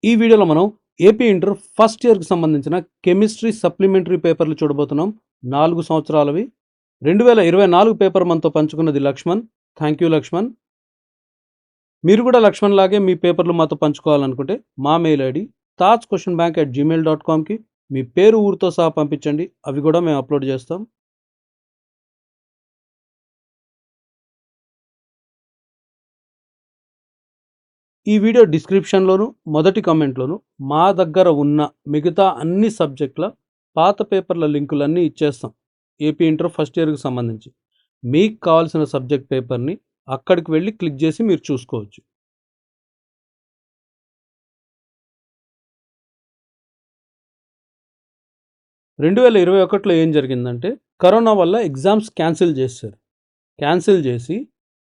ఈ వీడియోలో మనం ఏపీ ఇంటర్ ఫస్ట్ ఇయర్కి సంబంధించిన కెమిస్ట్రీ సప్లిమెంటరీ పేపర్లు చూడబోతున్నాం. 4 సంవత్సరాలవి. 2024 పేపర్ మనతో పంచుకున్నది లక్ష్మణ్. Thank you Laxman. మీరు కూడా లక్ష్మణ్ లాగే మీ పేపర్లు మాతో పంచుకోవాలనుకుంటే మా మెయిల్ ఐడి taajquestionbank@gmail.comకి మీ పేరు ఊరితో సహా పంపించండి. అవి కూడా మేము అప్లోడ్ చేస్తాం. ఈ వీడియో డిస్క్రిప్షన్లోను మొదటి కమెంట్లోను మా దగ్గర ఉన్న మిగతా అన్ని సబ్జెక్టుల పాత పేపర్ల లింకులన్నీ ఇచ్చేస్తాం. ఏపీ ఇంటర్ ఫస్ట్ ఇయర్కి సంబంధించి మీకు కావాల్సిన సబ్జెక్ట్ పేపర్ని అక్కడికి వెళ్ళి క్లిక్ చేసి మీరు చూసుకోవచ్చు. రెండు 2021లో ఏం జరిగిందంటే కరోనా వల్ల ఎగ్జామ్స్ క్యాన్సిల్ చేశారు. క్యాన్సిల్ చేసి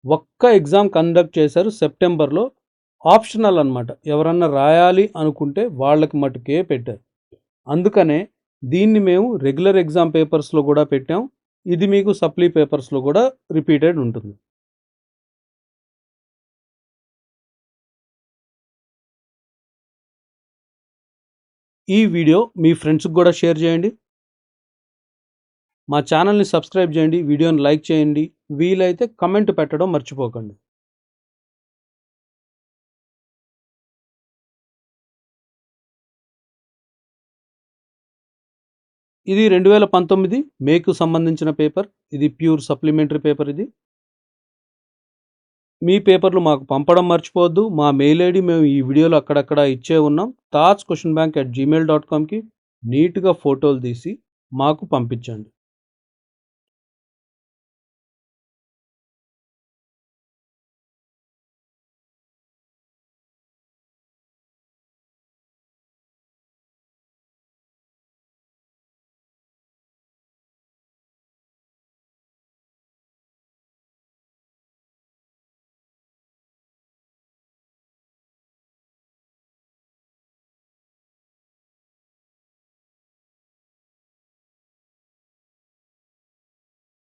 ఒక్క ఎగ్జామ్ కండక్ట్ చేశారు సెప్టెంబర్లో. ఆప్షనల్ అనమాట. ఎవరన్నా రాయాలి అనుకుంటే వాళ్ళకి మటుకే పెట్టారు. అందుకనే దీన్ని మేము రెగ్యులర్ ఎగ్జామ్ పేపర్స్లో కూడా పెట్టాం. ఇది మీకు సప్లీ పేపర్స్లో కూడా రిపీటెడ్ ఉంటుంది. ఈ వీడియో మీ ఫ్రెండ్స్కి కూడా షేర్ చేయండి. మా ఛానల్ని సబ్స్క్రైబ్ చేయండి. వీడియోని లైక్ చేయండి. వీలైతే కమెంట్ పెట్టడం మర్చిపోకండి. ఇది 2019 మేకు సంబంధించిన పేపర్. ఇది ప్యూర్ సప్లిమెంటరీ పేపర్. ఇది మీ పేపర్లు మాకు పంపడం మర్చిపోవద్దు. మా మెయిల్ ఐడి మేము ఈ వీడియోలో అక్కడక్కడ ఇచ్చే ఉన్నాం. taajquestionbank@gmail.comకి నీట్గా ఫోటోలు తీసి మాకు పంపించండి.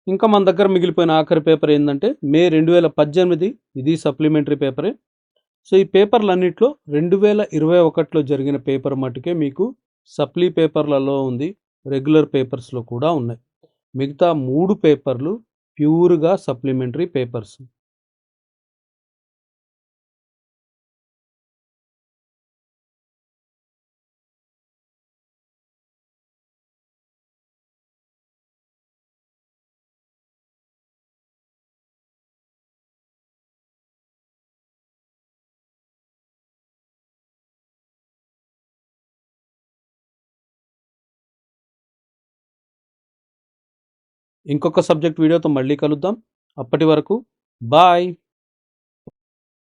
ఇంకా మన దగ్గర మిగిలిపోయిన ఆఖరి పేపర్ ఏంటంటే మే 2018. ఇది సప్లిమెంటరీ పేపరే. సో ఈ పేపర్లన్నింటిలో 2021లో జరిగిన పేపర్ మట్టుకే మీకు సప్లీ పేపర్లలో ఉంది. రెగ్యులర్ పేపర్స్లో కూడా ఉన్నాయి. మిగతా 3 పేపర్లు ప్యూర్గా సప్లిమెంటరీ పేపర్స్. ఇంకొక సబ్జెక్ట్ వీడియోతో మళ్ళీ కలుద్దాం. అప్పటి వరకు బాయ్.